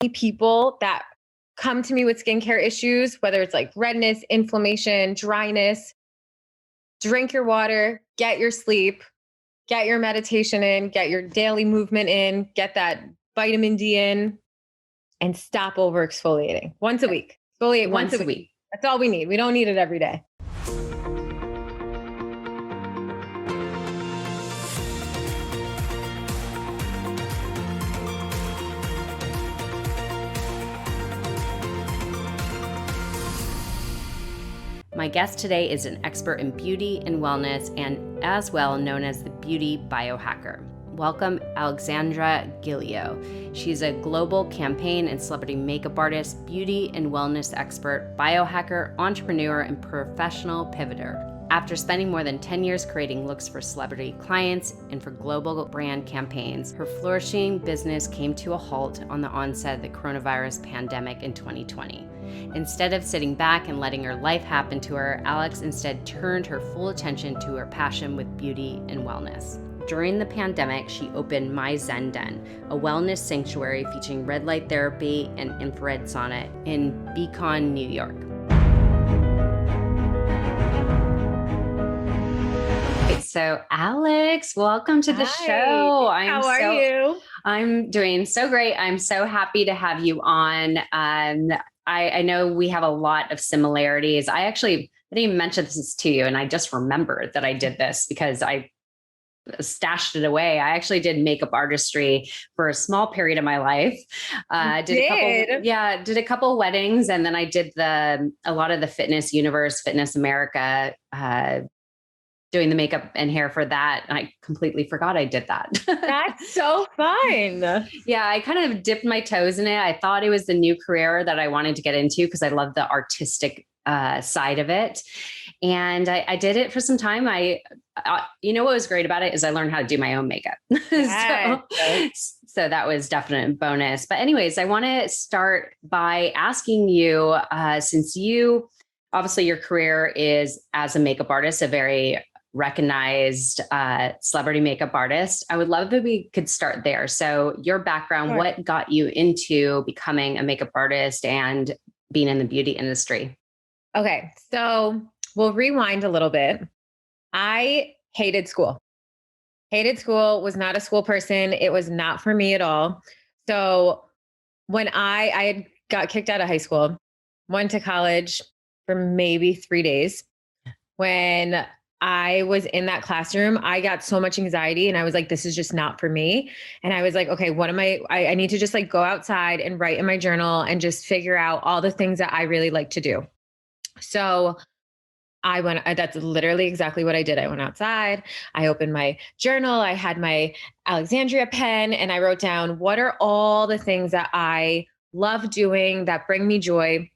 people that come to me with skincare issues, whether it's like redness, inflammation, dryness. Drink your water, get your sleep, get your meditation in, get your daily movement in, get that vitamin D in, and stop over exfoliating once a week. Exfoliate once a week. That's all we need. We don't need it every day. My guest today is an expert in beauty and wellness and as well known as the Beauty Biohacker. Welcome, Alexandria Gilleo. She's a global campaign and celebrity makeup artist, beauty and wellness expert, biohacker, entrepreneur, and professional pivoter. After spending more than 10 years creating looks for celebrity clients and for global brand campaigns, her flourishing business came to a halt on the onset of the coronavirus pandemic in 2020. Instead of sitting back and letting her life happen to her, Alex instead turned her full attention to her passion with beauty and wellness. During the pandemic, she opened My Zen Den, a wellness sanctuary featuring red light therapy and infrared sauna in Beacon, New York. So Alex, welcome to the show. How are you? I'm doing so great. I'm so happy to have you on. I know we have a lot of similarities. I didn't even mention this to you, and I just remembered that I did this because I stashed it away. I actually did makeup artistry for a small period of my life. Did a couple weddings, and then I did a lot of the Fitness America, doing the makeup and hair for that. And I completely forgot I did that. That's so fun. Yeah, I kind of dipped my toes in it. I thought it was the new career that I wanted to get into because I love the artistic side of it. And I did it for some time. You know what was great about it is I learned how to do my own makeup. Yes. So that was definitely a bonus. But anyways, I want to start by asking you, since obviously your career is as a makeup artist, a very recognized celebrity makeup artist. I would love if we could start there. So your background, Sure. What got you into becoming a makeup artist and being in the beauty industry? Okay, so we'll rewind a little bit. I hated school. Was not a school person. It was not for me at all. So when I had got kicked out of high school, went to college for maybe 3 days. When I was in that classroom, I got so much anxiety and I was like, this is just not for me. And I was like, okay, what am I need to just like go outside and write in my journal and just figure out all the things that I really like to do. So that's literally exactly what I did. I went outside, I opened my journal, I had my Alexandria pen, and I wrote down what are all the things that I love doing that bring me joy.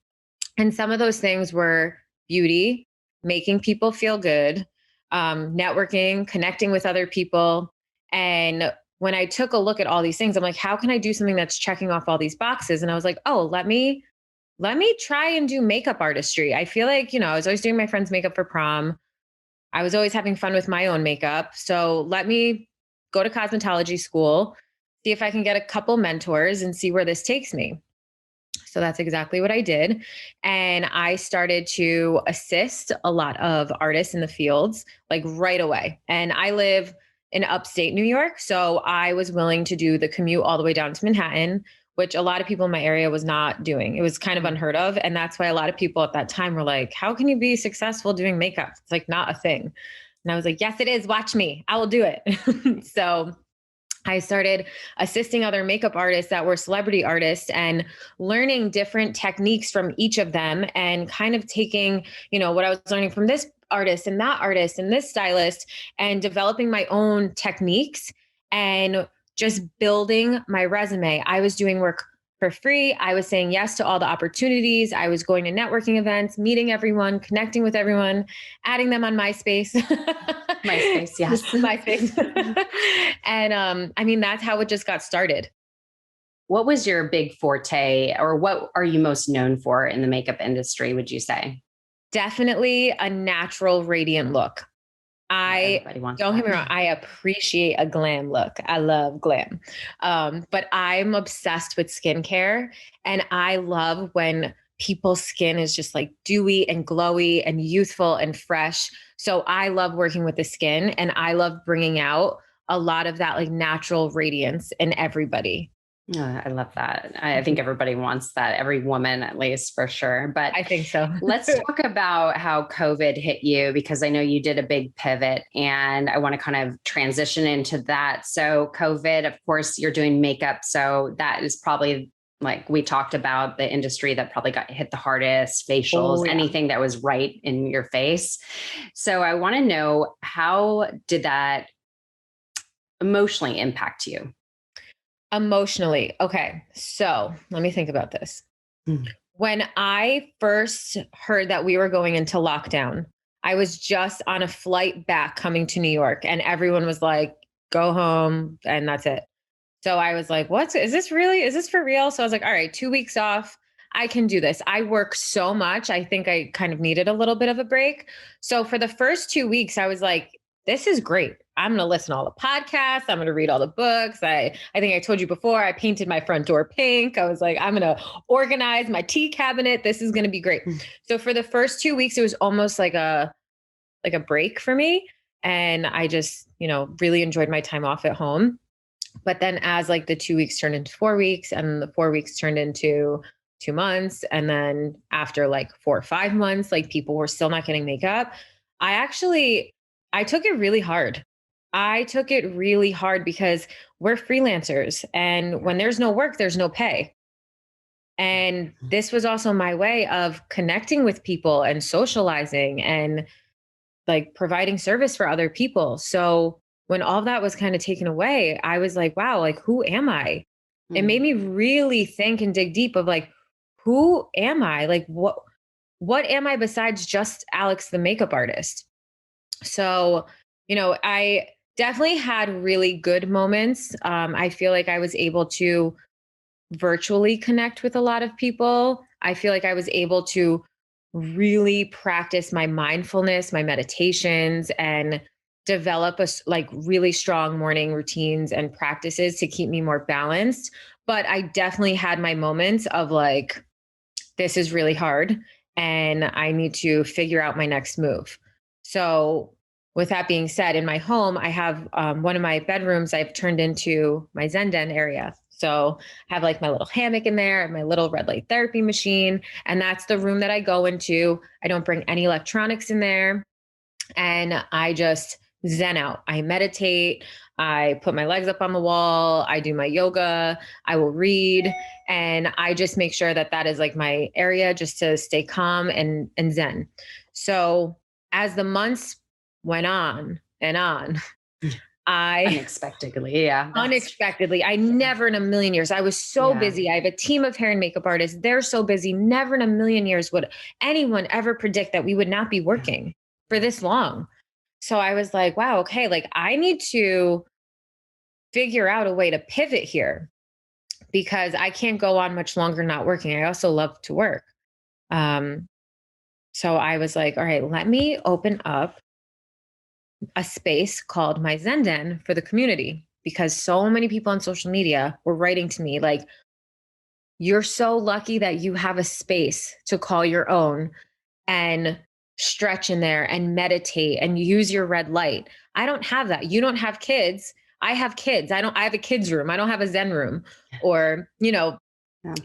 And some of those things were beauty, making people feel good, networking, connecting with other people. And when I took a look at all these things, I'm like, how can I do something that's checking off all these boxes? And I was like, oh, let me try and do makeup artistry. I feel like, I was always doing my friend's makeup for prom. I was always having fun with my own makeup. So let me go to cosmetology school, see if I can get a couple mentors and see where this takes me. So that's exactly what I did. And I started to assist a lot of artists in the fields, like right away. And I live in upstate New York. So I was willing to do the commute all the way down to Manhattan, which a lot of people in my area was not doing. It was kind of unheard of. And that's why a lot of people at that time were like, how can you be successful doing makeup? It's like not a thing. And I was like, yes, it is. Watch me. I will do it. So I started assisting other makeup artists that were celebrity artists and learning different techniques from each of them and kind of taking, what I was learning from this artist and that artist and this stylist and developing my own techniques and just building my resume. I was doing work for free. I was saying yes to all the opportunities. I was going to networking events, meeting everyone, connecting with everyone, adding them on MySpace. MySpace, yes. MySpace. And that's how it just got started. What was your big forte, or what are you most known for in the makeup industry, would you say? Definitely a natural, radiant look. I Everybody wants don't that. get me wrong. I appreciate a glam look. I love glam. But I'm obsessed with skincare, and I love when people's skin is just like dewy and glowy and youthful and fresh. So I love working with the skin, and I love bringing out a lot of that like natural radiance in everybody. I love that. I think everybody wants that, every woman at least, for sure. But I think so. let's talk about how COVID hit you, because I know you did a big pivot and I want to kind of transition into that. So, COVID, of course, you're doing makeup. So, that is probably, like we talked about, the industry that probably got hit the hardest, facials, Oh, yeah. anything that was right in your face. So, I want to know, how did that emotionally impact you? Emotionally. Okay. So let me think about this. Mm. When I first heard that we were going into lockdown, I was just on a flight back coming to New York, and everyone was like, go home and that's it. So I was like, is this really, is this for real? So I was like, all right, 2 weeks off. I can do this. I work so much. I think I kind of needed a little bit of a break. So for the first 2 weeks, I was like, this is great. I'm going to listen to all the podcasts. I'm going to read all the books. I think I told you before, I painted my front door pink. I was like, I'm going to organize my tea cabinet. This is going to be great. So for the first 2 weeks, it was almost like a break for me. And I just, really enjoyed my time off at home. But then as like the 2 weeks turned into 4 weeks, and the 4 weeks turned into 2 months, and then after like 4 or 5 months, like people were still not getting makeup. I took it really hard. I took it really hard because we're freelancers, and when there's no work, there's no pay. And this was also my way of connecting with people and socializing and like providing service for other people. So when all that was kind of taken away, I was like, wow, like who am I? It made Mm. me really think and dig deep of like, who am I? Like what am I besides just Alex the makeup artist? So, I definitely had really good moments. I feel like I was able to virtually connect with a lot of people. I feel like I was able to really practice my mindfulness, my meditations, and develop like really strong morning routines and practices to keep me more balanced. But I definitely had my moments of like, this is really hard and I need to figure out my next move. So, with that being said, in my home, I have one of my bedrooms I've turned into my Zen Den area. So, I have like my little hammock in there, my little red light therapy machine, and that's the room that I go into. I don't bring any electronics in there, and I just zen out. I meditate. I put my legs up on the wall. I do my yoga. I will read, and I just make sure that that is like my area just to stay calm and zen. So as the months went on and on, I Unexpectedly. Yeah. unexpectedly, I never in a million years, I was so Yeah. busy. I have a team of hair and makeup artists. They're so busy. Never in a million years would anyone ever predict that we would not be working for this long. So I was like, wow, okay, like I need to figure out a way to pivot here because I can't go on much longer not working. I also love to work. Um, so I was like, all right, let me open up a space called My Zen Den for the community because so many people on social media were writing to me like, you're so lucky that you have a space to call your own and stretch in there and meditate and use your red light. I don't have that. You don't have kids. I have kids. I have a kids room. I don't have a Zen room. Or, Yeah.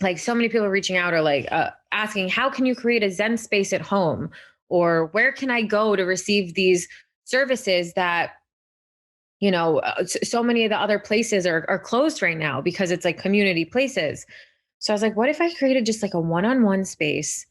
like so many people reaching out or like asking, how can you create a Zen space at home? Or where can I go to receive these services that, so many of the other places are closed right now because it's like community places. So I was like, what if I created just like a one-on-one space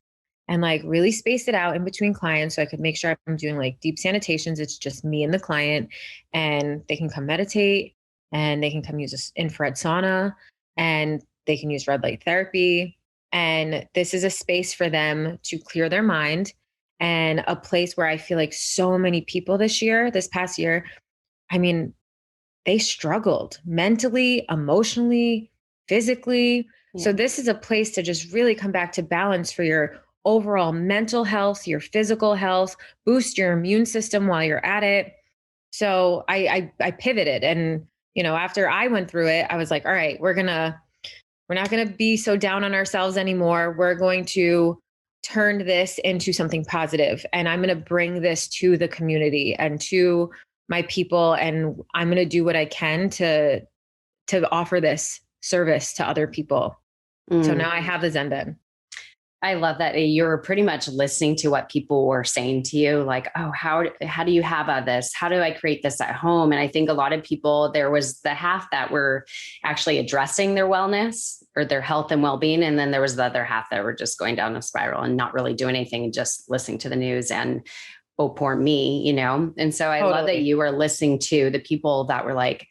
and like really spaced it out in between clients so I could make sure I'm doing like deep sanitations. It's just me and the client, and they can come meditate and they can come use this infrared sauna and they can use red light therapy. And this is a space for them to clear their mind and a place where I feel like so many people this past year, I mean, they struggled mentally, emotionally, physically. Yeah. So this is a place to just really come back to balance for your overall mental health, your physical health, boost your immune system while you're at it. So I pivoted, and after I went through it, I was like, all right, we're not going to be so down on ourselves anymore. We're going to turn this into something positive, and I'm going to bring this to the community and to my people, and I'm going to do what I can to offer this service to other people. So Mm. now I have the Zen Den. I love that you're pretty much listening to what people were saying to you, like, oh, how do you have this? How do I create this at home? And I think a lot of people, there was the half that were actually addressing their wellness or their health and well-being. And then there was the other half that were just going down a spiral and not really doing anything and just listening to the news and, oh, poor me. And so I love that Totally. you were listening to the people that were like,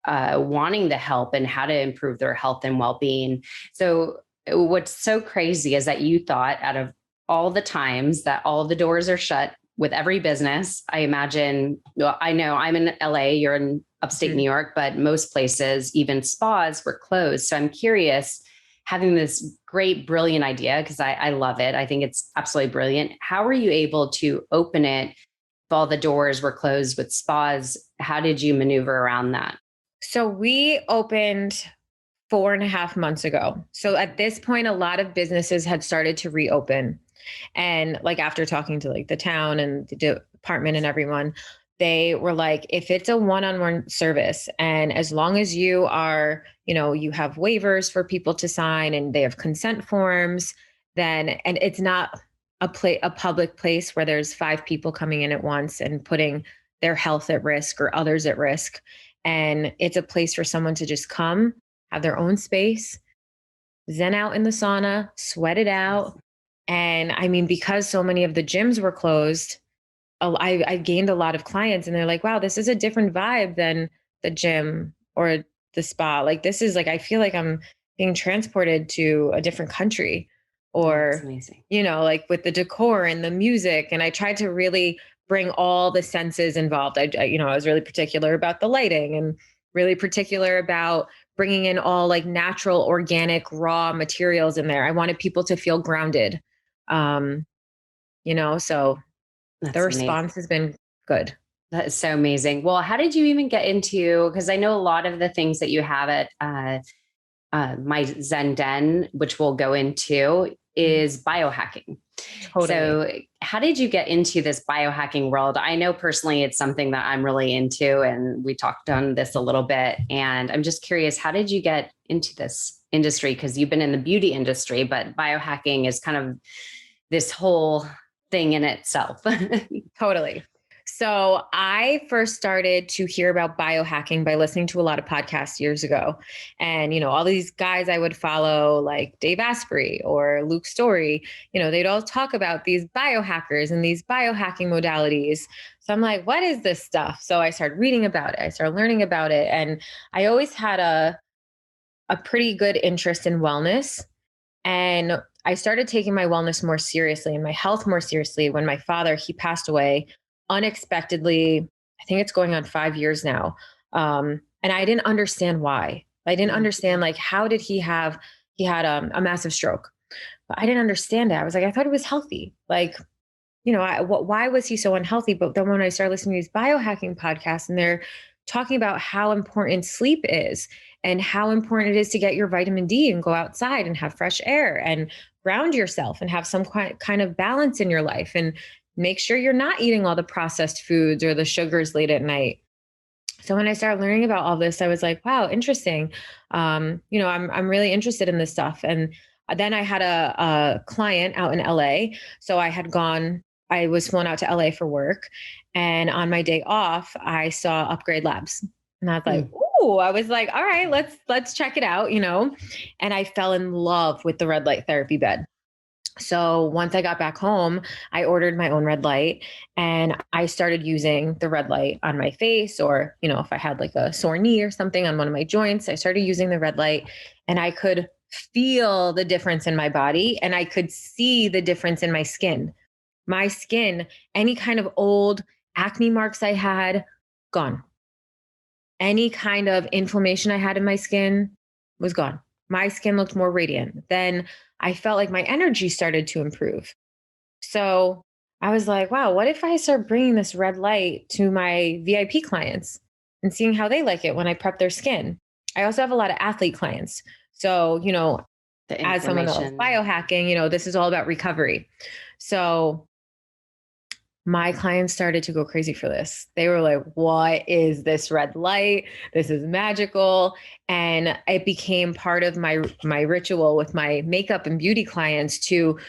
wanting to help and how to improve their health and well-being. So what's so crazy is that you thought, out of all the times that all the doors are shut with every business, I imagine, well, I know I'm in LA, you're in upstate New York, but most places, even spas, were closed. So I'm curious, having this great, brilliant idea, because I love it. I think it's absolutely brilliant. How were you able to open it if all the doors were closed with spas? How did you maneuver around that? So we opened 4.5 months ago. So at this point, a lot of businesses had started to reopen. And like after talking to like the town and the department and everyone, they were like, if it's a one-on-one service, and as long as you are, you have waivers for people to sign and they have consent forms, then, and it's not a public place where there's 5 people coming in at once and putting their health at risk or others at risk. And it's a place for someone to just come, have their own space, zen out in the sauna, sweat it out. And I mean, because so many of the gyms were closed, I gained a lot of clients, and they're like, wow, this is a different vibe than the gym or the spa. Like, this is like, I feel like I'm being transported to a different country, Oh, that's or, amazing. like with the decor and the music. And I tried to really bring all the senses involved. I was really particular about the lighting, and really particular about bringing in all like natural, organic, raw materials in there. I wanted people to feel grounded. Um, so the That's amazing. response has been good. That is so amazing. Well, how did you even get into? Because I know a lot of the things that you have at My Zen Den, which we'll go into, Mhm. is biohacking. Totally. So, how did you get into this biohacking world? I know personally it's something that I'm really into, and we talked on this a little bit. And I'm just curious, how did you get into this industry? Because you've been in the beauty industry, but biohacking is kind of this whole thing in itself. Totally. So I first started to hear about biohacking by listening to a lot of podcasts years ago. And, all these guys I would follow, like Dave Asprey or Luke Story, they'd all talk about these biohackers and these biohacking modalities. So I'm like, what is this stuff? So I started reading about it. I started learning about it. And I always had a pretty good interest in wellness. And I started taking my wellness more seriously and my health more seriously when my father, he passed away unexpectedly. I think it's going on 5 years now. And I didn't understand why. I didn't understand, like, how did he had a massive stroke, but I didn't understand it. I was like, I thought he was healthy. Like, why was he so unhealthy? But then when I started listening to these biohacking podcasts, and they're talking about how important sleep is and how important it is to get your vitamin D and go outside and have fresh air and ground yourself and have some kind of balance in your life, and make sure you're not eating all the processed foods or the sugars late at night. So when I started learning about all this, I was like, wow, interesting. I'm really interested in this stuff. And then I had a client out in LA. So I was flown out to LA for work. And on my day off, I saw Upgrade Labs. And I was like, Mm. ooh, I was like, all right, let's check it out. And I fell in love with the red light therapy bed. So once I got back home, I ordered my own red light, and I started using the red light on my face, or, if I had like a sore knee or something on one of my joints, I started using the red light, and I could feel the difference in my body, and I could see the difference in my skin. My skin, any kind of old acne marks I had, gone. Any kind of inflammation I had in my skin was gone. My skin looked more radiant. Then I felt like my energy started to improve. So I was like, wow, what if I start bringing this red light to my VIP clients and seeing how they like it when I prep their skin? I also have a lot of athlete clients. So, The as someone that loves inflammation. biohacking, this is all about recovery. So my clients started to go crazy for this. They were like, what is this red light? This is magical. And it became part of my ritual with my makeup and beauty clients to,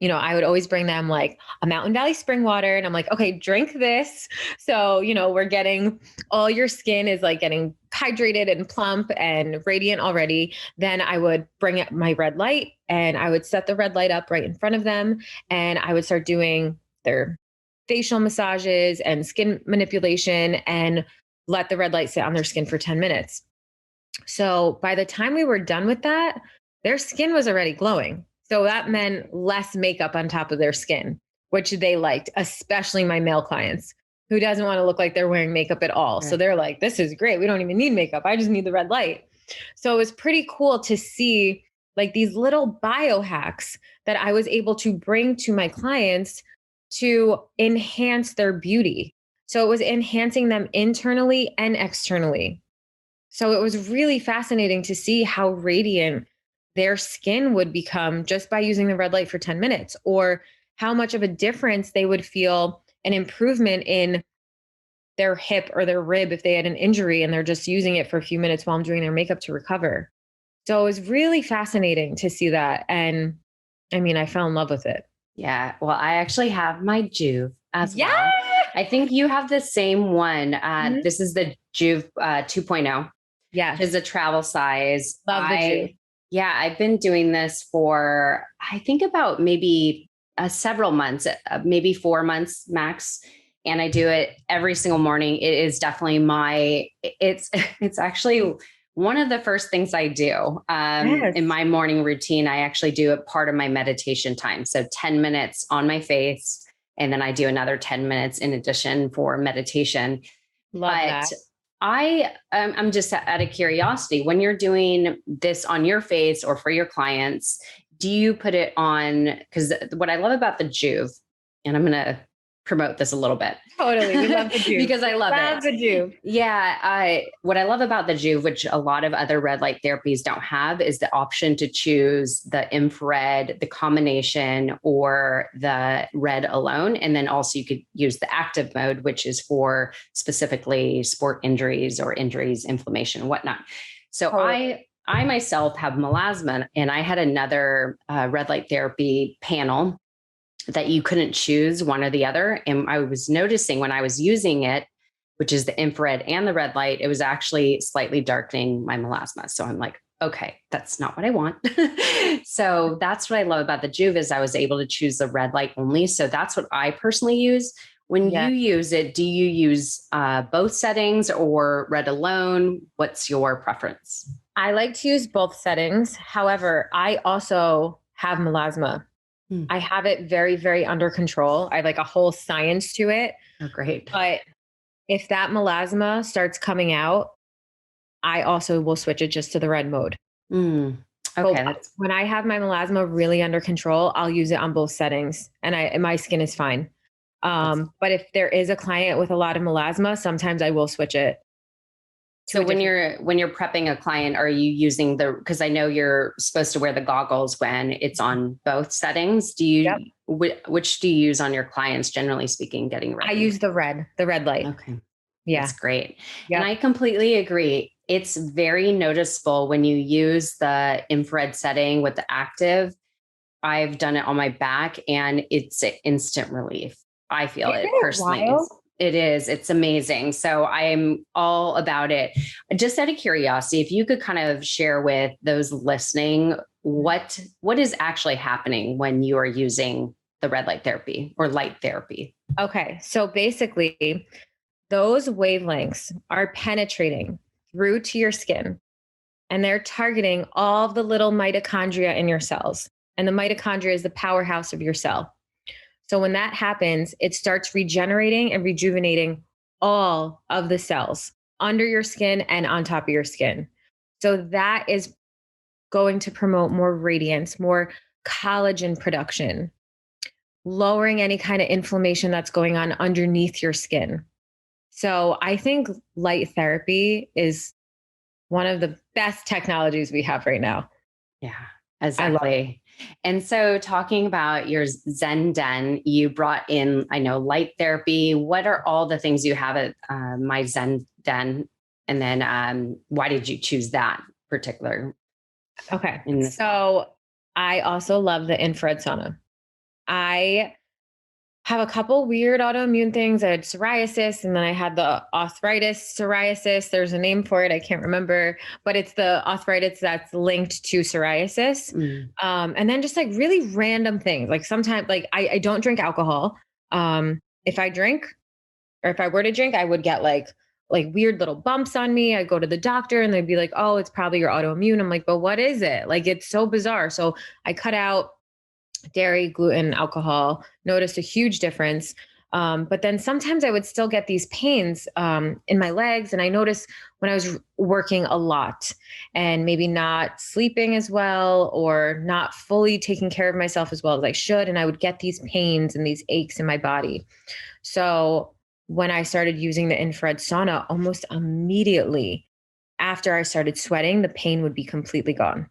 I would always bring them like a Mountain Valley spring water. And I'm like, okay, drink this. So, we're getting all your skin is like getting hydrated and plump and radiant already. Then I would bring up my red light and I would set the red light up right in front of them. And I would start doing their facial massages and skin manipulation and let the red light sit on their skin for 10 minutes. So by the time we were done with that, their skin was already glowing. So that meant less makeup on top of their skin, which they liked, especially my male clients who doesn't want to look like they're wearing makeup at all. So Right. they're like, this is great. We don't even need makeup. I just need the red light. So it was pretty cool to see like these little biohacks that I was able to bring to my clients to enhance their beauty. So it was enhancing them internally and externally. So it was really fascinating to see how radiant their skin would become just by using the red light for 10 minutes, or how much of a difference they would feel an improvement in their hip or their rib if they had an injury and they're just using it for a few minutes while I'm doing their makeup to recover. So it was really fascinating to see that. And I mean, I fell in love with it. Yeah. Well, I actually have my Juve as Yeah. well. I think you have the same one. Mhm. This is the Juve 2.0, which Yes. is a travel size. Love the juice. Yeah, I've been doing this for, I think about maybe several months, maybe 4 months max. And I do it every single morning. It is definitely it's actually one of the first things I do Yes. in my morning routine. I actually do it part of my meditation time. So 10 minutes on my face. And then I do another 10 minutes in addition for meditation. Love But that. I'm just out of curiosity, when you're doing this on your face or for your clients, do you put it on? Because what I love about the Juve, and I'm going to promote this a little bit Totally. We love the juice. because I love Love it. the juice. Yeah, what I love about the Juve, which a lot of other red light therapies don't have, is the option to choose the infrared, the combination, or the red alone. And then also you could use the active mode, which is for specifically sport injuries or injuries, inflammation, and whatnot. So Totally. I myself have melasma, and I had another red light therapy panel that you couldn't choose one or the other. And I was noticing when I was using it, which is the infrared and the red light, it was actually slightly darkening my melasma. So I'm like, okay, that's not what I want. So that's what I love about the Juve is I was able to choose the red light only. So that's what I personally use. When Yeah. you use it, do you use both settings or red alone? What's your preference? I like to use both settings. However, I also have melasma. Hmm. I have it very, very under control. I have like a whole science to it. Oh, great. But if that melasma starts coming out, I also will switch it just to the red mode. Mm. So Okay, that's when I have my melasma really under control, I'll use it on both settings and my skin is fine. that's But if there is a client with a lot of melasma, sometimes I will switch it to So a when different. you're prepping a client, are you using because I know you're supposed to wear the goggles when it's on both settings. Do Yep. you which do you use on your clients, generally speaking, getting I ready? use the red light. Okay, Yeah. that's great. And Yep. I completely agree. It's very noticeable when you use the infrared setting with the active. I've done it on my back and it's an instant relief. I feel Isn't it it personally. wild? It is. It's amazing. So I'm all about it. Just out of curiosity, if you could kind of share with those listening, what is actually happening when you are using the red light therapy or light therapy? Okay. So basically, those wavelengths are penetrating through to your skin and they're targeting all of the little mitochondria in your cells. And the mitochondria is the powerhouse of your cell. So when that happens, it starts regenerating and rejuvenating all of the cells under your skin and on top of your skin. So that is going to promote more radiance, more collagen production, lowering any kind of inflammation that's going on underneath your skin. So I think light therapy is one of the best technologies we have right now. Yeah, I love it. exactly. And so, talking about your Zen Den, you brought in, I know, light therapy. What are all the things you have at My Zen Den? And then, why did you choose that particular Okay. in this? So I also love the infrared sauna. I have a couple weird autoimmune things. I had psoriasis and then I had the arthritis psoriasis. There's a name for it. I can't remember, but it's the arthritis that's linked to psoriasis. Mm, And then just like really random things. Like sometimes like I don't drink alcohol. If I drink or if I were to drink, I would get like weird little bumps on me. I go to the doctor and they'd be like, "Oh, it's probably your autoimmune." I'm like, "But what is it?" Like it's so bizarre. So I cut out dairy, gluten, alcohol, noticed a huge difference. But then sometimes I would still get these pains in my legs. And I noticed when I was working a lot and maybe not sleeping as well or not fully taking care of myself as well as I should. And I would get these pains and these aches in my body. So when I started using the infrared sauna, almost immediately after I started sweating, the pain would be completely gone.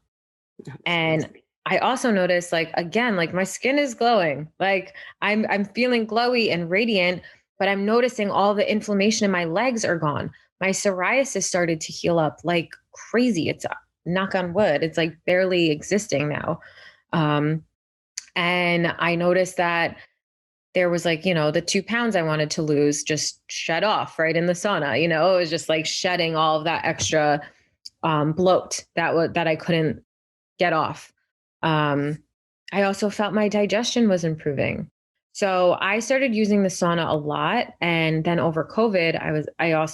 that's And amazing. I also noticed like again, like my skin is glowing. Like I'm feeling glowy and radiant, but I'm noticing all the inflammation in my legs are gone. My psoriasis started to heal up like crazy. It's knock on wood, it's like barely existing now. Um, and I noticed that there was like, the 2 pounds I wanted to lose just shed off right in the sauna. It was just like shedding all of that extra bloat that I couldn't get off. Um, I also felt my digestion was improving. So I started using the sauna a lot. And then over COVID,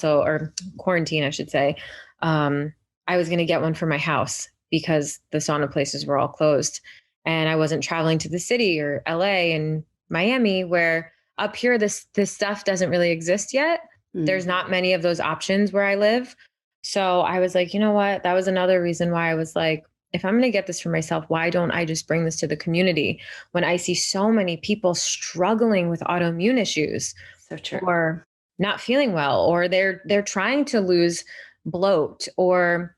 or quarantine, I should say, um, I was going to get one for my house because the sauna places were all closed. And I wasn't traveling to the city or LA and Miami, where up here, this stuff doesn't really exist yet. Mm, There's not many of those options where I live. So I was like, you know what? That was another reason why I was like, if I'm going to get this for myself, why don't I just bring this to the community when I see so many people struggling with autoimmune issues so true. or not feeling well, or they're trying to lose bloat, or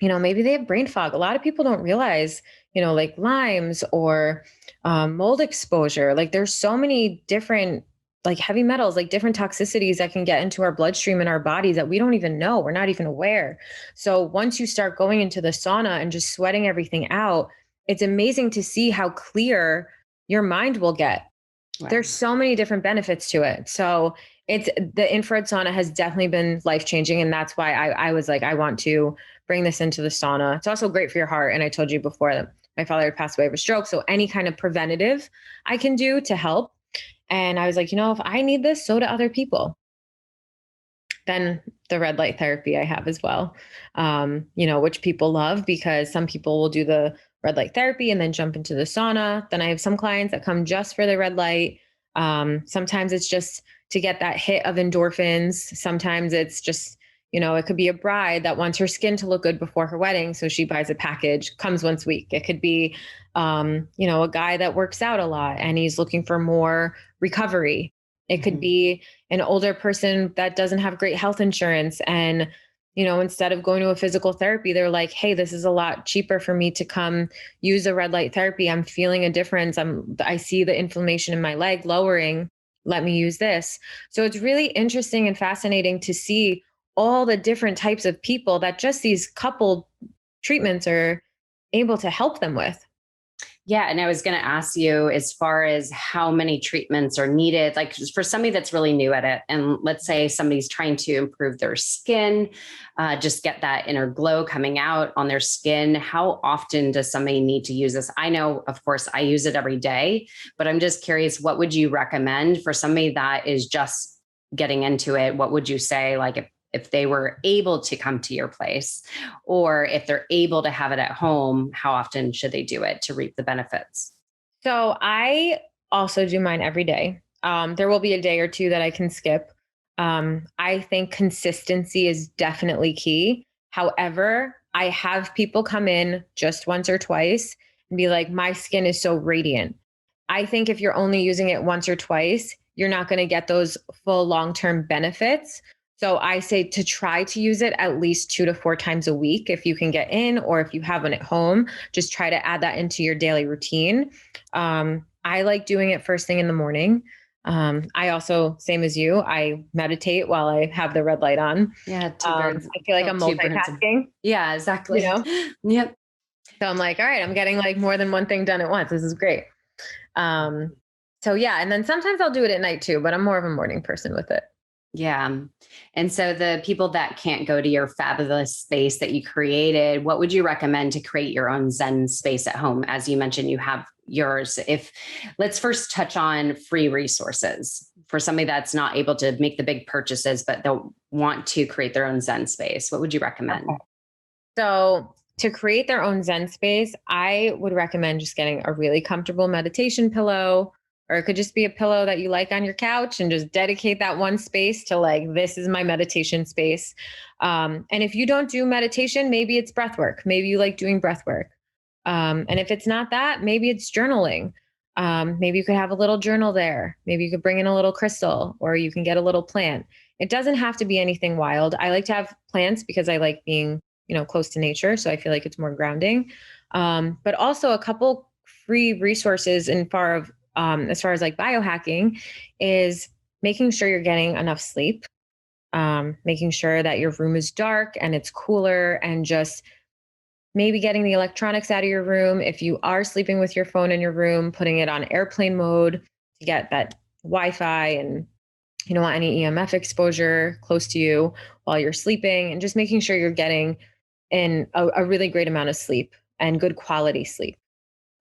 maybe they have brain fog. A lot of people don't realize, like Lyme's or mold exposure. Like there's so many different like heavy metals, like different toxicities that can get into our bloodstream and our bodies that we don't even know. We're not even aware. So once you start going into the sauna and just sweating everything out, it's amazing to see how clear your mind will get. Wow. There's so many different benefits to it. So it's the infrared sauna has definitely been life changing. And that's why I was like, I want to bring this into the sauna. It's also great for your heart. And I told you before that my father had passed away of a stroke. So any kind of preventative I can do to help. And I was like, if I need this, so do other people. Then the red light therapy I have as well, which people love because some people will do the red light therapy and then jump into the sauna. Then I have some clients that come just for the red light. Sometimes it's just to get that hit of endorphins. Sometimes it's just, it could be a bride that wants her skin to look good before her wedding. So she buys a package, comes once a week. It could be, a guy that works out a lot and he's looking for more recovery. It could Mhm. be an older person that doesn't have great health insurance and instead of going to a physical therapy, they're like, hey, this is a lot cheaper for me to come use a red light therapy. I'm feeling a difference. I see the inflammation in my leg lowering. Let me use this. So it's really interesting and fascinating to see all the different types of people that just these couple treatments are able to help them with. Yeah. And I was going to ask you as far as how many treatments are needed, like for somebody that's really new at it. And let's say somebody's trying to improve their skin, just get that inner glow coming out on their skin. How often does somebody need to use this? I know, of course, I use it every day, but I'm just curious, what would you recommend for somebody that is just getting into it? What would you say, like if they were able to come to your place, or if they're able to have it at home, how often should they do it to reap the benefits? So I also do mine every day. There will be a day or two that I can skip. I think consistency is definitely key. However, I have people come in just once or twice and be like, my skin is so radiant. I think if you're only using it once or twice, you're not going to get those full long-term benefits. So I say to try to use it at least 2 to 4 times a week if you can get in, or if you have one at home, just try to add that into your daily routine. I like doing it first thing in the morning. I also, same as you, I meditate while I have the red light on. Yeah, two birds I feel like kill I'm two birds. multitasking, Yeah, you exactly. know? Yep. So I'm like, all right, I'm getting like more than one thing done at once. This is great. Um, so yeah, and then sometimes I'll do it at night too, but I'm more of a morning person with it. Yeah. And so the people that can't go to your fabulous space that you created, what would you recommend to create your own Zen space at home? As you mentioned, you have yours. If let's first touch on free resources for somebody that's not able to make the big purchases, but they'll want to create their own Zen space. What would you recommend? Okay. So to create their own Zen space, I would recommend just getting a really comfortable meditation pillow, or it could just be a pillow that you like on your couch and just dedicate that one space to like, this is my meditation space. And if you don't do meditation, maybe it's breath work. Maybe you like doing breath work. And if it's not that, maybe it's journaling. Maybe you could have a little journal there. Maybe you could bring in a little crystal, or you can get a little plant. It doesn't have to be anything wild. I like to have plants because I like being, close to nature. So I feel like it's more grounding. But also a couple free resources as far as like biohacking is making sure you're getting enough sleep, making sure that your room is dark and it's cooler, and just maybe getting the electronics out of your room. If you are sleeping with your phone in your room, putting it on airplane mode to get that Wi-Fi, and you don't want any EMF exposure close to you while you're sleeping, and just making sure you're getting in a really great amount of sleep and good quality sleep.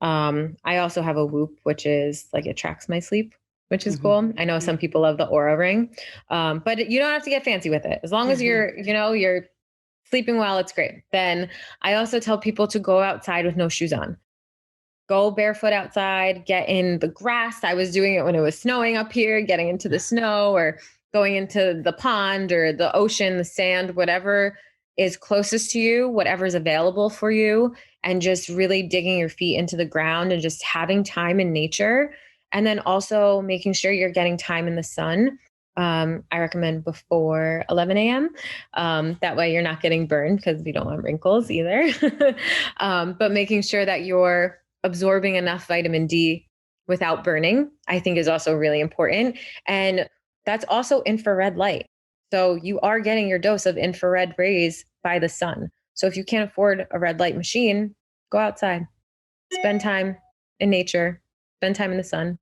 I also have a Whoop, which is like it tracks my sleep, which is cool. I know some people love the Aura ring, but you don't have to get fancy with it. As long as you're sleeping well, it's great. Then I also tell people to go outside with no shoes on. Go barefoot outside, get in the grass. I was doing it when it was snowing up here, getting into the snow, or going into the pond or the ocean, the sand, whatever is closest to you, whatever's available for you, and just really digging your feet into the ground and just having time in nature. And then also making sure you're getting time in the sun. I recommend before 11 a.m. That way you're not getting burned, because we don't want wrinkles either. But making sure that you're absorbing enough vitamin D without burning, I think is also really important. And that's also infrared light. So you are getting your dose of infrared rays by the sun. So if you can't afford a red light machine, go outside, spend time in nature, spend time in the sun.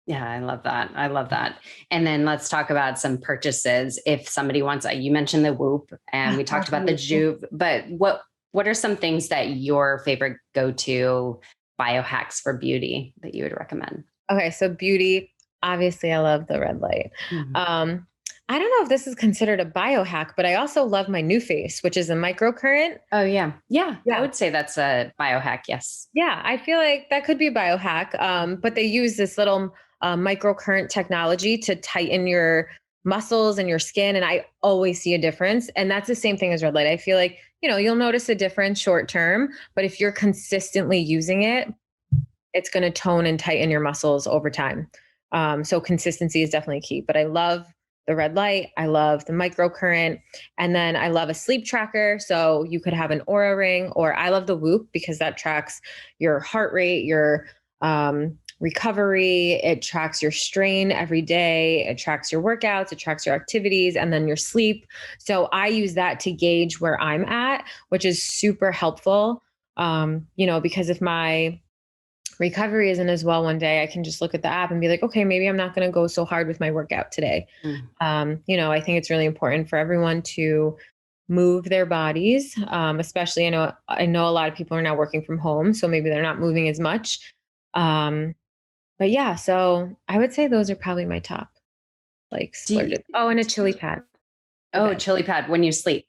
Yeah, I love that. I love that. And then let's talk about some purchases. If somebody wants, you mentioned the Whoop, and we talked about the Juve, but what are some things that your favorite go-to biohacks for beauty that you would recommend? Okay, so beauty, obviously I love the red light. Mhm. I don't know if this is considered a biohack, but I also love my new face, which is a microcurrent. Oh yeah. Yeah. I Yeah. would say that's a biohack. Yes. Yeah, I feel like that could be a biohack. But they use this little microcurrent technology to tighten your muscles and your skin. And I always see a difference. And that's the same thing as red light. I feel like, you'll notice a difference short term, but if you're consistently using it, it's going to tone and tighten your muscles over time. So consistency is definitely key. But I love the red light. I love the microcurrent. And then I love a sleep tracker. So you could have an Aura ring, or I love the Whoop because that tracks your heart rate, your recovery. It tracks your strain every day. It tracks your workouts. It tracks your activities, and then your sleep. So I use that to gauge where I'm at, which is super helpful. Because if my recovery isn't as well one day, I can just look at the app and be like, okay, maybe I'm not going to go so hard with my workout today. Mm. I think it's really important for everyone to move their bodies. Especially, I know a lot of people are now working from home, so maybe they're not moving as much. But yeah, so I would say those are probably my top like Do you, splurges. Oh, and a chili pad for oh, bed. chili pad when you sleep.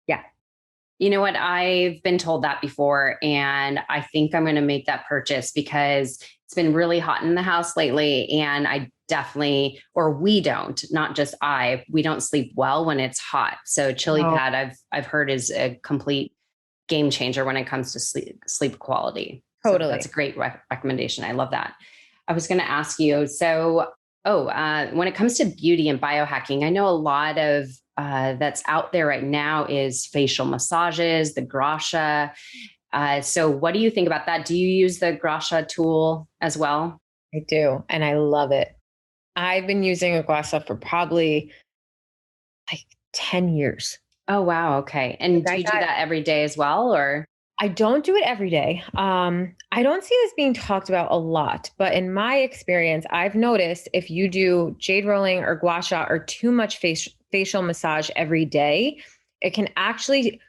Yeah. You know what? I've been told that before, and I think I'm going to make that purchase because it's been really hot in the house lately. And I definitely, or we don't, not just we don't sleep well when it's hot. So chili No, pad, I've heard is a complete game changer when it comes to sleep quality. So that's totally. a great recommendation. I love that. I was going to ask you. So, when it comes to beauty and biohacking, I know a lot of that's out there right now is facial massages, the gua sha. So, what do you think about that? Do you use the gua sha tool as well? I do, and I love it. I've been using a gua sha for probably like 10 years. Oh, wow. Okay. Like And do I you do got that every day as well, or? I don't do it every day. I don't see this being talked about a lot, but in my experience, I've noticed if you do jade rolling or gua sha or too much facial massage every day, it can actually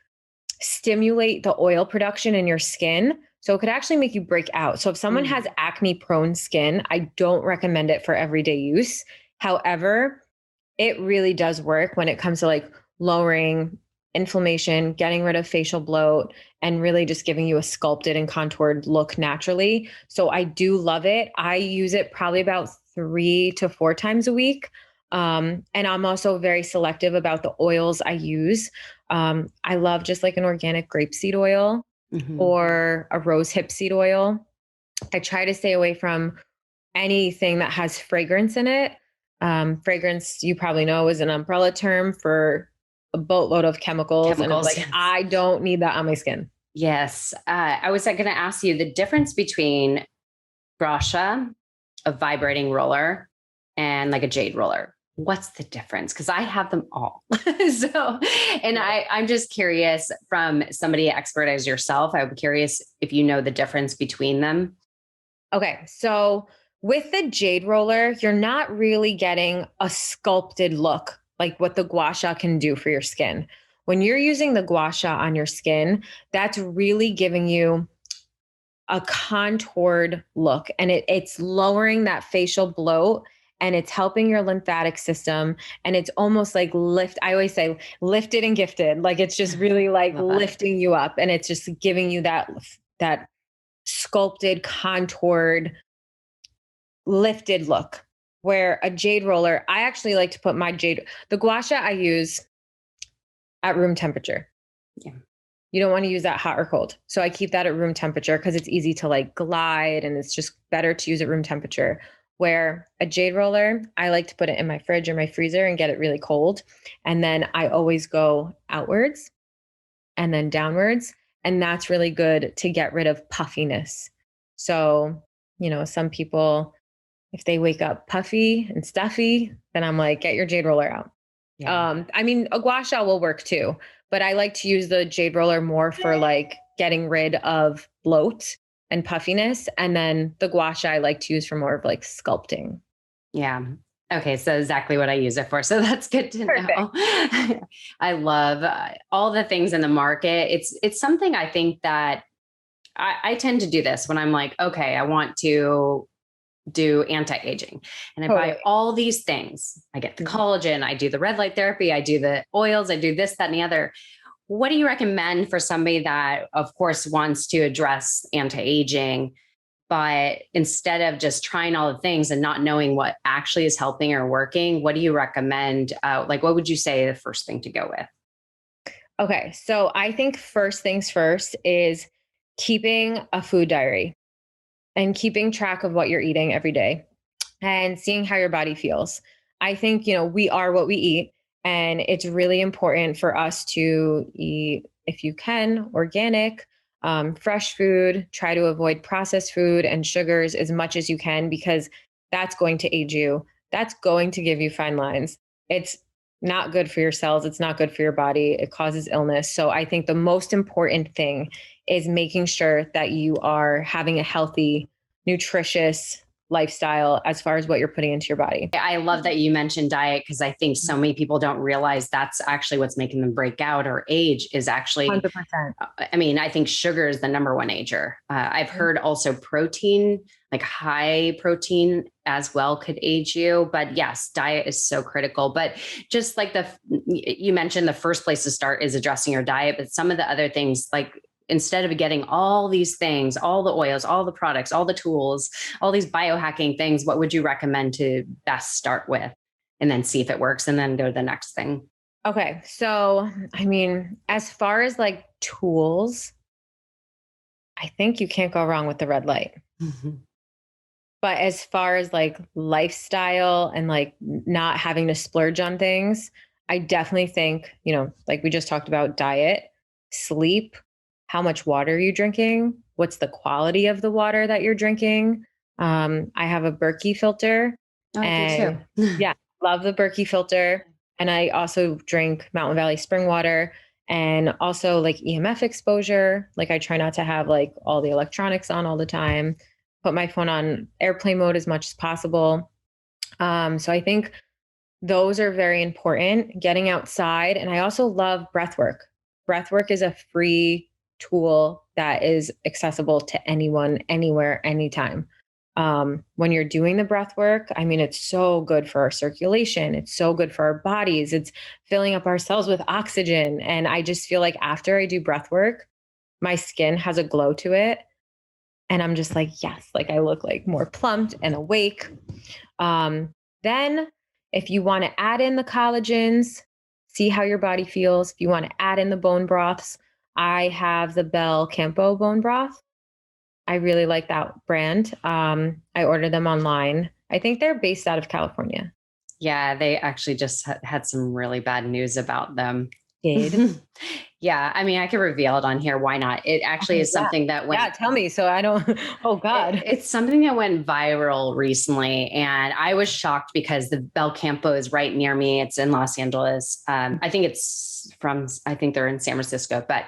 stimulate the oil production in your skin. So it could actually make you break out. So if someone has acne prone skin, I don't recommend it for everyday use. However, it really does work when it comes to like lowering inflammation, getting rid of facial bloat, and really just giving you a sculpted and contoured look naturally. So I do love it. I use it probably about 3 to 4 times a week. And I'm also very selective about the oils I use. I love just like an organic grapeseed oil Mhm. or a rose hip seed oil. I try to stay away from anything that has fragrance in it. Fragrance, you probably know, is an umbrella term for a boatload of chemicals. And it's Chemicals, like, yes. I don't need that on my skin. Yes. I was going to ask you the difference between gua sha, a vibrating roller, and like a jade roller. What's the difference? Because I have them all. So, and I'm just curious from somebody expert as yourself, I'm curious if you know the difference between them. Okay. So with the jade roller, you're not really getting a sculpted look like what the gua sha can do for your skin. When you're using the gua sha on your skin, that's really giving you a contoured look and it's lowering that facial bloat and it's helping your lymphatic system and it's almost like I always say lifted and gifted, like it's just really like Love that. lifting you up and it's just giving you that sculpted, contoured, lifted look. Where a jade roller, I actually like to put the gua sha I use at room temperature. Yeah. You don't want to use that hot or cold. So I keep that at room temperature because it's easy to like glide and it's just better to use at room temperature. Where a jade roller, I like to put it in my fridge or my freezer and get it really cold. And then I always go outwards and then downwards. And that's really good to get rid of puffiness. So, some people, if they wake up puffy and stuffy, then I'm like, get your jade roller out. Yeah. I mean, a gua sha will work too, but I like to use the jade roller more for like getting rid of bloat and puffiness. And then the gua sha I like to use for more of like sculpting. Yeah. Okay, so exactly what I use it for. So that's good to Perfect. know. I love all the things in the market. It's something I think that I tend to do this when I'm like, okay, I want to do anti-aging, and I buy Totally. all these things. I get the collagen, I do the red light therapy, I do the oils, I do this, that, and the other. What do you recommend for somebody that, of course, wants to address anti-aging? But instead of just trying all the things and not knowing what actually is helping or working, what do you recommend? Like, what would you say the first thing to go with? Okay. So I think first things first is keeping a food diary and keeping track of what you're eating every day and seeing how your body feels. I think, we are what we eat. And it's really important for us to eat, if you can, organic, fresh food, try to avoid processed food and sugars as much as you can, because that's going to age you. That's going to give you fine lines. It's not good for your cells. It's not good for your body. It causes illness. So I think the most important thing is making sure that you are having a healthy, nutritious lifestyle as far as what you're putting into your body. I love that you mentioned diet because I think so many people don't realize that's actually what's making them break out or age is actually, 100%. I mean, I think sugar is the number one ager. I've heard also protein, like high protein as well could age you. But yes, diet is so critical. But just like you mentioned, the first place to start is addressing your diet. But some of the other things, like instead of getting all these things, all the oils, all the products, all the tools, all these biohacking things, what would you recommend to best start with? And then see if it works and then go to the next thing. Okay. So, I mean, as far as like tools, I think you can't go wrong with the red light. Mhm. But as far as like lifestyle and like not having to splurge on things, I definitely think, like we just talked about diet, sleep, how much water are you drinking? What's the quality of the water that you're drinking? I have a Berkey filter Oh, I do and too. yeah, love the Berkey filter. And I also drink Mountain Valley spring water and also like EMF exposure. Like I try not to have like all the electronics on all the time, put my phone on airplane mode as much as possible. So I think those are very important, getting outside. And I also love breath work. Breath work is a free tool that is accessible to anyone, anywhere, anytime. When you're doing the breath work, I mean, it's so good for our circulation. It's so good for our bodies. It's filling up our cells with oxygen. And I just feel like after I do breath work, my skin has a glow to it. And I'm just like, yes, like I look like more plumped and awake. Then, if you want to add in the collagens, see how your body feels. If you want to add in the bone broths, I have the Bel Campo bone broth. I really like that brand. I ordered them online. I think they're based out of California. Yeah, they actually just had some really bad news about them. Did Yeah, I mean, I could reveal it on here. Why not? It actually okay, is yeah, something that yeah. went. Tell me, so I don't. Oh God. It's something that went viral recently, and I was shocked because the Bel Campo is right near me. It's in Los Angeles. I think it's from. I think they're in San Francisco, but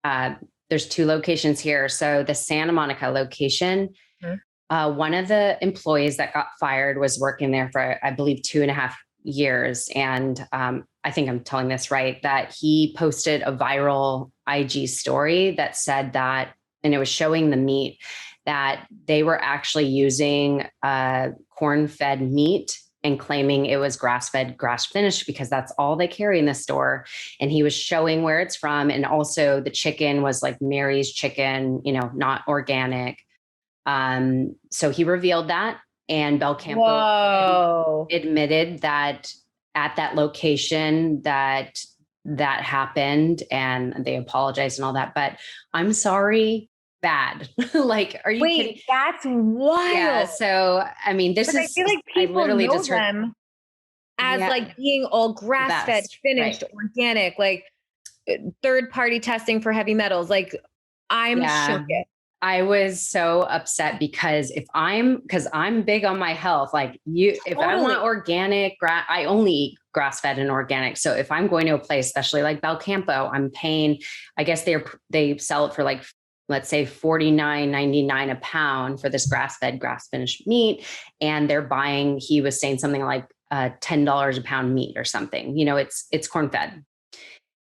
uh, there's two locations here. So the Santa Monica location. Mhm. One of the employees that got fired was working there for, I believe, 2.5 years. And I think I'm telling this right, that he posted a viral IG story that said that, and it was showing the meat, that they were actually using corn fed meat and claiming it was grass fed, grass finished because that's all they carry in the store. And he was showing where it's from. And also the chicken was like Mary's chicken, not organic. So he revealed that, and Bel Campo Whoa. admitted that at that location that happened, and they apologized and all that. But I'm sorry, bad. Like, are you kidding? Wait, that's Yeah. wild. So, I mean, this Because I is, feel like I people literally know just heard, them as yeah, like being all the grass fed, best. Right. finished, organic, like third party testing for heavy metals. Like I'm shook. Yeah. I was so upset because because I'm big on my health, like if I want Totally. organic, I only eat grass fed and organic. So if I'm going to a place, especially like Bel Campo, I'm paying, I guess they sell it for like, let's say $49.99 a pound for this grass fed, grass finished meat. And they're buying, he was saying something like $10 a pound meat or something, it's corn fed.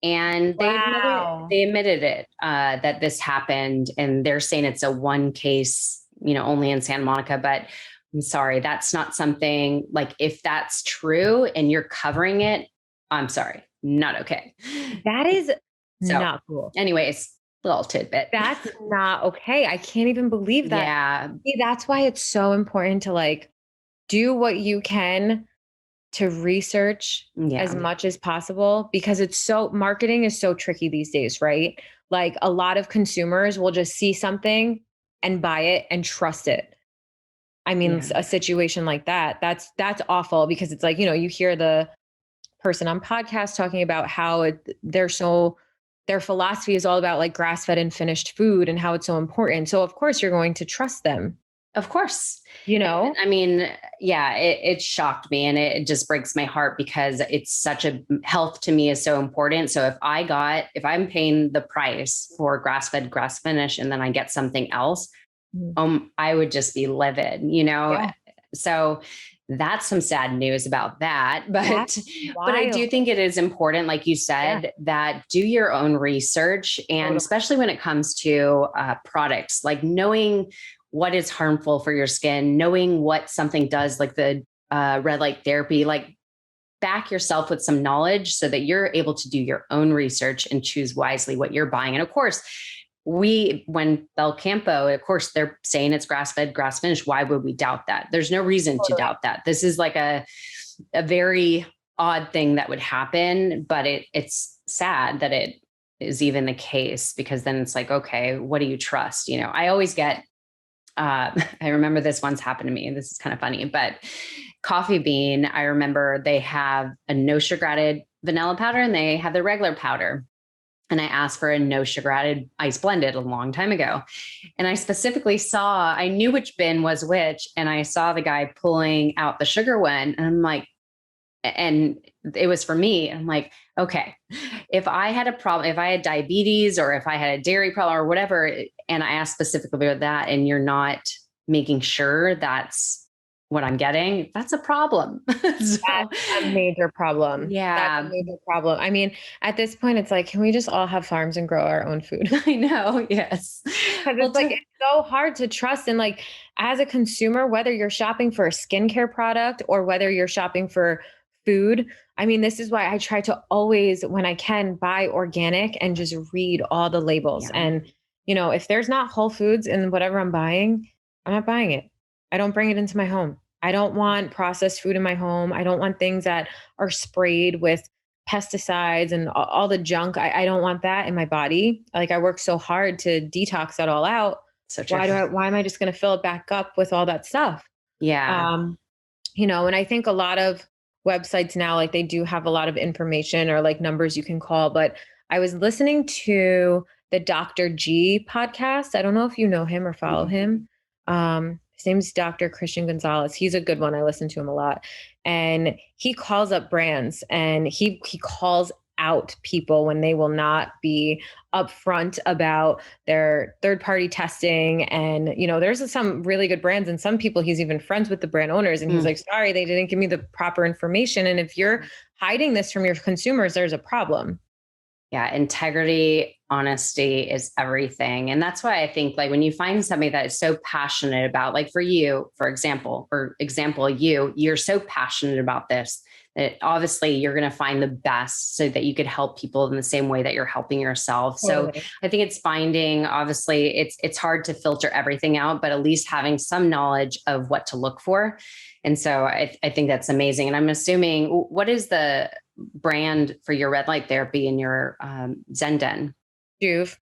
And Wow. they admitted it, that this happened, and they're saying it's a one case, only in Santa Monica. But I'm sorry, that's not something, like, if that's true and you're covering it, I'm sorry, not okay. That is So, not cool. anyways, little tidbit. That's not okay. I can't even believe that. Yeah, See, that's why it's so important to like do what you can to research as yeah, much as possible because marketing is so tricky these days, right? Like a lot of consumers will just see something and buy it and trust it. I mean, yeah. a situation like that's awful because it's like, you hear the person on podcast talking about how their philosophy is all about like grass-fed and finished food and how it's so important. So of course you're going to trust them, Of course. you And, know? I mean, yeah, it shocked me, and it just breaks my heart because it's such a, health to me is so important. So if I'm paying the price for grass fed, grass finish, and then I get something else, Mm. I would just be livid. Yeah. So that's some sad news about that. That's But I do wild. think it is important, like you Yeah. said, that do your own research, and Totally. especially when it comes to products, like knowing what is harmful for your skin, knowing what something does, like the red light therapy, like back yourself with some knowledge so that you're able to do your own research and choose wisely what you're buying. And of course, when Bel Campo, of course, they're saying it's grass fed, grass finished. Why would we doubt that? There's no reason to Totally. doubt that. This is like a very odd thing that would happen, but it's sad that it is even the case, because then it's like, okay, what do you trust? I always get I remember this once happened to me, and this is kind of funny, but Coffee Bean, I remember they have a no sugar added vanilla powder and they have the regular powder. And I asked for a no sugar added ice blended a long time ago. And I specifically saw, I knew which bin was which, and I saw the guy pulling out the sugar one. And I'm like, and it was for me. And I'm like, okay, if I had a problem, if I had diabetes or if I had a dairy problem or whatever, and I asked specifically about that, and you're not making sure that's what I'm getting, that's a problem. So, That's a major problem. That's a yeah, major problem. I mean, at this point, it's like, can we just all have farms and grow our own food? I know. Yes. Because Well, it's like, it's so hard to trust. And like, as a consumer, whether you're shopping for a skincare product or whether you're shopping for food, I mean, this is why I try to always, when I can, buy organic and just read all the labels. yeah, And, if there's not whole foods in whatever I'm buying, I'm not buying it. I don't bring it into my home. I don't want processed food in my home. I don't want things that are sprayed with pesticides and all the junk. I don't want that in my body. Like, I work so hard to detox that all out. so true. Why am I just going to fill it back up with all that stuff? Yeah. And I think a lot of websites now, like, they do have a lot of information or like numbers you can call, but I was listening to the Dr. G podcast. I don't know if you know him or follow him. His name's Dr. Christian Gonzalez. He's a good one. I listen to him a lot. And he calls up brands and he calls out people when they will not be upfront about their third-party testing. And, there's some really good brands and some people he's even friends with the brand owners. And he's like, sorry, they didn't give me the proper information. And if you're hiding this from your consumers, there's a problem. Yeah. Integrity, honesty is everything. And that's why I think, like, when you find somebody that is so passionate about, like, for you, for example, you're so passionate about this that obviously you're going to find the best so that you could help people in the same way that you're helping yourself. Totally. So I think it's finding, obviously it's hard to filter everything out, but at least having some knowledge of what to look for. And so I think that's amazing. And I'm assuming, what is the brand for your red light therapy in your Zen Den? Juve.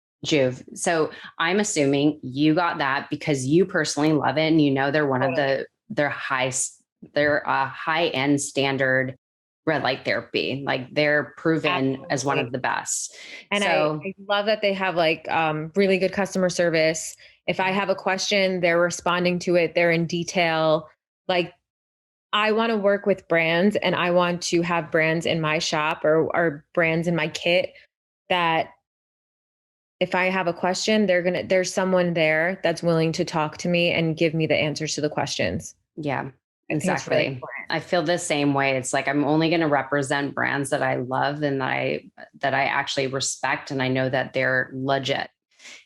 So I'm assuming you got that because you personally love it, and they're one of their high end standard red light therapy. Like, they're proven Absolutely. as one of the best. And so I love that they have like really good customer service. If I have a question, they're responding to it. They're in detail. Like, I want to work with brands and I want to have brands in my shop or brands in my kit that if I have a question, there's someone there that's willing to talk to me and give me the answers to the questions. yeah, Exactly. exactly. I feel the same way. It's like, I'm only going to represent brands that I love and that I actually respect. And I know that they're legit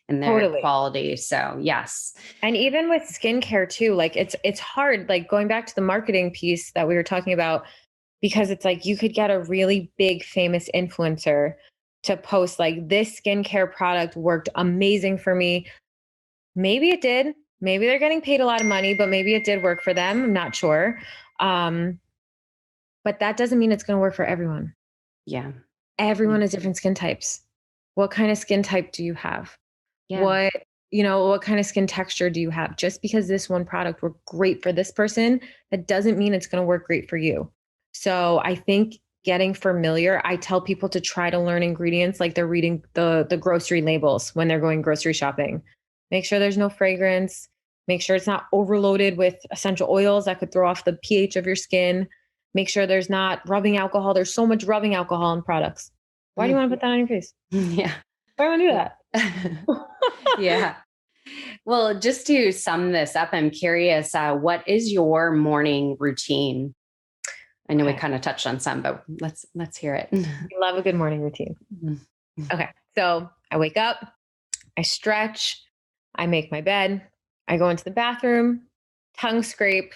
in their quality. So yes. And even with skincare too, like, it's hard, like, going back to the marketing piece that we were talking about, because it's like, you could get a really big famous influencer to post like, this skincare product worked amazing for me. Maybe it did. Maybe they're getting paid a lot of money, but maybe it did work for them. I'm not sure. But that doesn't mean it's going to work for everyone. Yeah. Everyone has different skin types. What kind of skin type do you have? Yeah. What kind of skin texture do you have? Just because this one product worked great for this person, that doesn't mean it's going to work great for you. So I think getting familiar, I tell people to try to learn ingredients like they're reading the grocery labels when they're going grocery shopping. Make sure there's no fragrance. Make sure it's not overloaded with essential oils that could throw off the pH of your skin. Make sure there's not rubbing alcohol. There's so much rubbing alcohol in products. Why do you want to put that on your face? Yeah. Why do you want to do that? Yeah. Well, just to sum this up, I'm curious, what is your morning routine? I know we kind of touched on some, but let's hear it. I love a good morning routine. Okay. So I wake up, I stretch, I make my bed, I go into the bathroom, tongue scrape,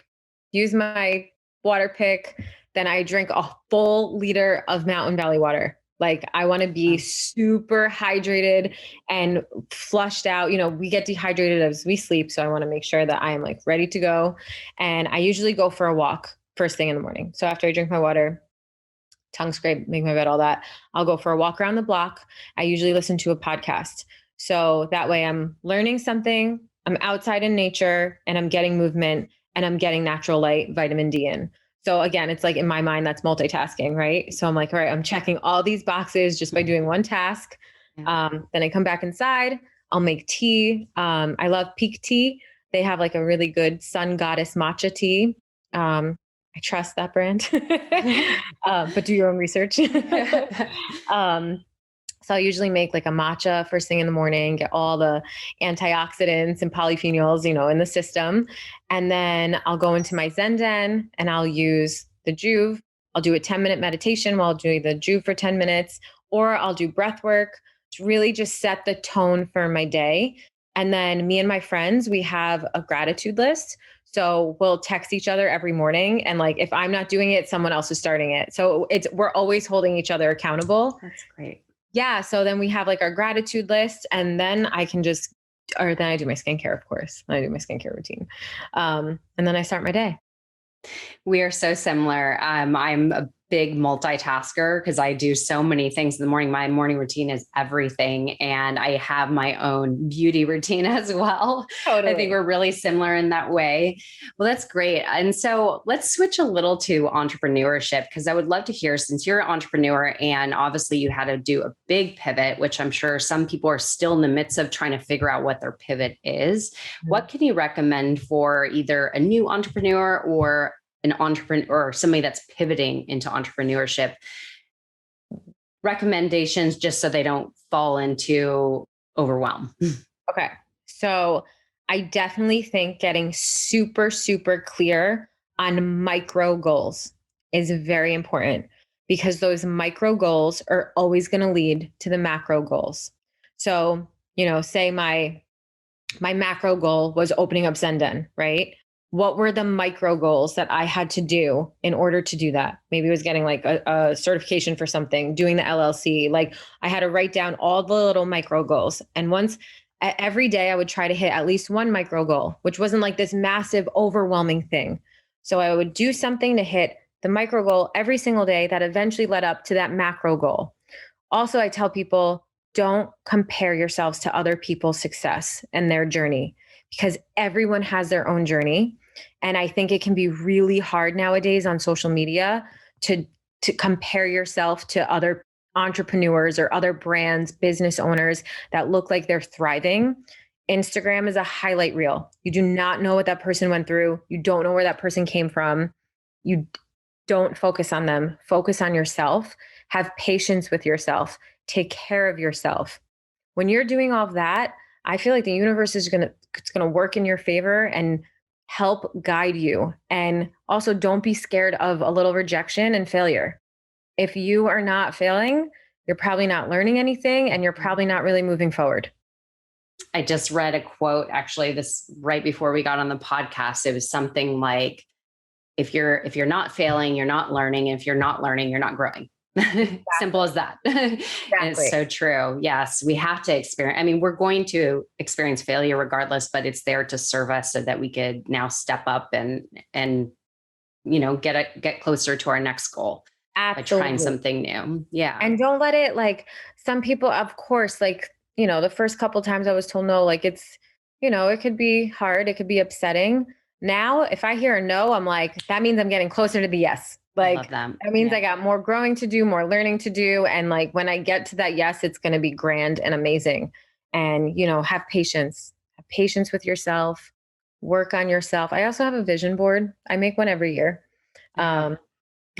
use my water pick. Then I drink a full liter of Mountain Valley water. Like, I want to be super hydrated and flushed out. We get dehydrated as we sleep. So I want to make sure that I am like ready to go. And I usually go for a walk first thing in the morning. So after I drink my water, tongue scrape, make my bed, all that, I'll go for a walk around the block. I usually listen to a podcast. So that way I'm learning something. I'm outside in nature and I'm getting movement and I'm getting natural light, vitamin D in. So again, it's like in my mind, that's multitasking, right? So I'm like, all right, I'm checking all these boxes just by doing one task. Yeah. Then I come back inside, I'll make tea. I love Peak Tea. They have like a really good sun goddess matcha tea. I trust that brand, but do your own research. um, so I usually make like a matcha first thing in the morning, get all the antioxidants and polyphenols, in the system. And then I'll go into my Zen Den and I'll use the Juve. I'll do a 10-minute meditation while doing the Juve for 10 minutes, or I'll do breath work to really just set the tone for my day. And then me and my friends, we have a gratitude list. So we'll text each other every morning. And like, if I'm not doing it, someone else is starting it. So we're always holding each other accountable. That's great. Yeah. So then we have like our gratitude list, and then then I do my skincare, of course. I do my skincare routine. And then I start my day. We are so similar. I'm a big multitasker because I do so many things in the morning. My morning routine is everything. And I have my own beauty routine as well. Totally. I think we're really similar in that way. Well, that's great. And so let's switch a little to entrepreneurship, because I would love to hear, since you're an entrepreneur and obviously you had to do a big pivot, which I'm sure some people are still in the midst of trying to figure out what their pivot is. Mm-hmm. What can you recommend for either a new entrepreneur or an entrepreneur or somebody that's pivoting into entrepreneurship? Recommendations just so they don't fall into overwhelm. Okay. So I definitely think getting super, super clear on micro goals is very important, because those micro goals are always going to lead to the macro goals. So, say my macro goal was opening up Zen Den, right? What were the micro goals that I had to do in order to do that? Maybe it was getting like a certification for something, doing the LLC. Like I had to write down all the little micro goals. And every day I would try to hit at least one micro goal, which wasn't like this massive, overwhelming thing. So I would do something to hit the micro goal every single day that eventually led up to that macro goal. Also, I tell people, don't compare yourselves to other people's success and their journey, because everyone has their own journey. And I think it can be really hard nowadays on social media to compare yourself to other entrepreneurs or other brands, business owners that look like they're thriving. Instagram is a highlight reel. You do not know what that person went through. You don't know where that person came from. You don't focus on them. Focus on yourself. Have patience with yourself. Take care of yourself. When you're doing all of that, I feel like the universe is going to work in your favor and help guide you. And also, don't be scared of a little rejection and failure. If you are not failing, you're probably not learning anything, and you're probably not really moving forward. I just read a quote, actually, this right before we got on the podcast. It was something like, if you're not failing, you're not learning. And if you're not learning, you're not growing. Exactly. Simple as that. Exactly. It's so true. Yes, we have to experience. I mean, we're going to experience failure regardless, but it's there to serve us so that we could now step up and get closer to our next goal. Absolutely. By trying something new. Yeah. And don't let it, like, some people, of course, like, the first couple of times I was told no, like it's, it could be hard. It could be upsetting. Now, if I hear a no, I'm like, that means I'm getting closer to the yes. Like that means I got more growing to do, more learning to do. And like, when I get to that yes, it's going to be grand and amazing. And, have patience with yourself, work on yourself. I also have a vision board. I make one every year. Oh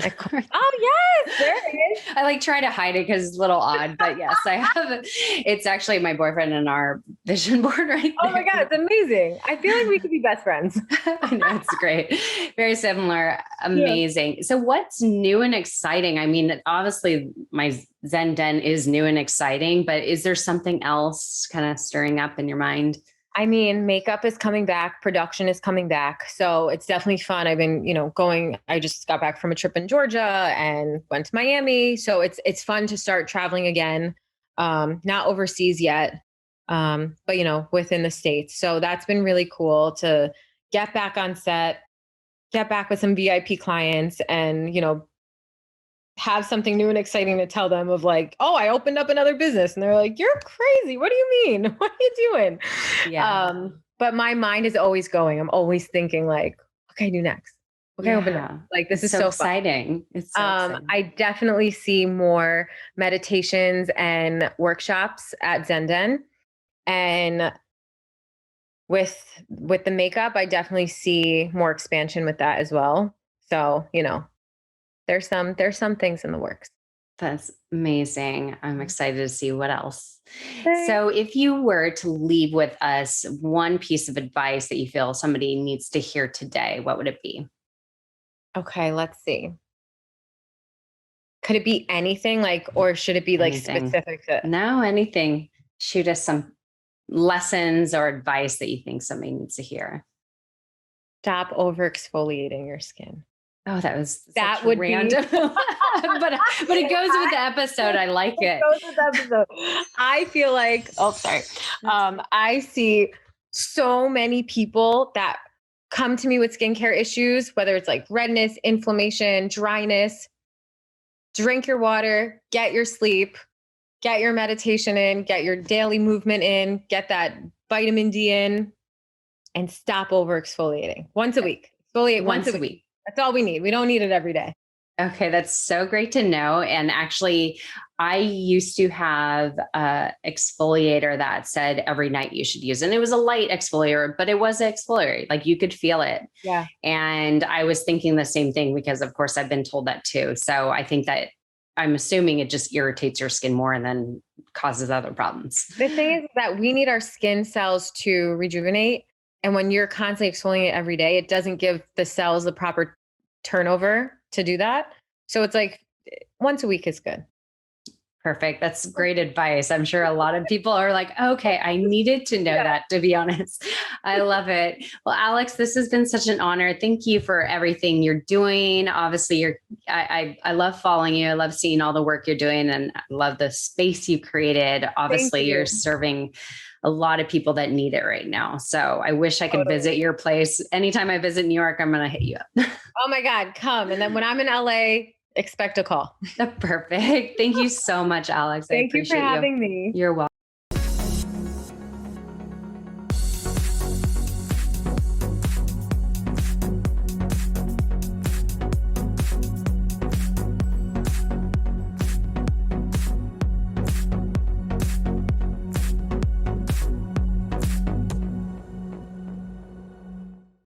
yes, there it is. I like try to hide it because it's a little odd, but yes, I have. It's actually my boyfriend and our vision board right there. Oh my God, it's amazing. I feel like we could be best friends. I know, it's great. Very similar. Amazing. Yeah. So what's new and exciting? I mean, obviously my Zen Den is new and exciting, but is there something else kind of stirring up in your mind? I mean, makeup is coming back, production is coming back. So it's definitely fun. I've been, I just got back from a trip in Georgia and went to Miami. So it's fun to start traveling again. Not overseas yet, but within the States. So that's been really cool to get back on set, get back with some VIP clients and, have something new and exciting to tell them of like, oh, I opened up another business. And they're like, you're crazy. What do you mean? What are you doing? Yeah. but my mind is always going. I'm always thinking like, what can I do next? What can I open next? Yeah. Like, this It's is so so fun. exciting. It's so exciting. I definitely see more meditations and workshops at Zen Den. And with the makeup, I definitely see more expansion with that as well. So, there's some things in the works. That's amazing. I'm excited to see what else. Thanks. So, if you were to leave with us one piece of advice that you feel somebody needs to hear today, what would it be? Okay, let's see. Could it be anything like, or should it be like Anything? specific to No, anything. Shoot us some lessons or advice that you think somebody needs to hear. stop over exfoliating your skin? Oh, that was such That would be random, but it goes with the episode. I like it it. goes with the episode. I feel like, oh, sorry. I see so many people that come to me with skincare issues, whether it's like redness, inflammation, dryness. Drink your water, get your sleep, get your meditation in, get your daily movement in, get that vitamin D in, and stop over exfoliating once a week. Exfoliate once Once a a week. week. That's all we need. We don't need it every day. Okay, that's so great to know. And actually, I used to have a exfoliator that said every night you should use it. And it was a light exfoliator, but it was an exfoliator. Like you could feel it. Yeah. And I was thinking the same thing because, of course, I've been told that too. So I think that I'm assuming it just irritates your skin more and then causes other problems. The thing is that we need our skin cells to rejuvenate. And when you're constantly exfoliating it every day, it doesn't give the cells the proper turnover to do that. So it's like once a week is good. Perfect. That's great advice. I'm sure a lot of people are like, okay, I needed to know that, to be honest. I love it. Well, Alex, this has been such an honor. Thank you for everything you're doing. Obviously, I love following you. I love seeing all the work you're doing and I love the space you created. Obviously, you're serving a lot of people that need it right now. So I wish I could visit your place. Anytime I visit New York, I'm going to hit you up. Oh my God, come. And then when I'm in LA, expect a call. Perfect. Thank you so much, Alex. I Thank you for appreciate having me. You're welcome.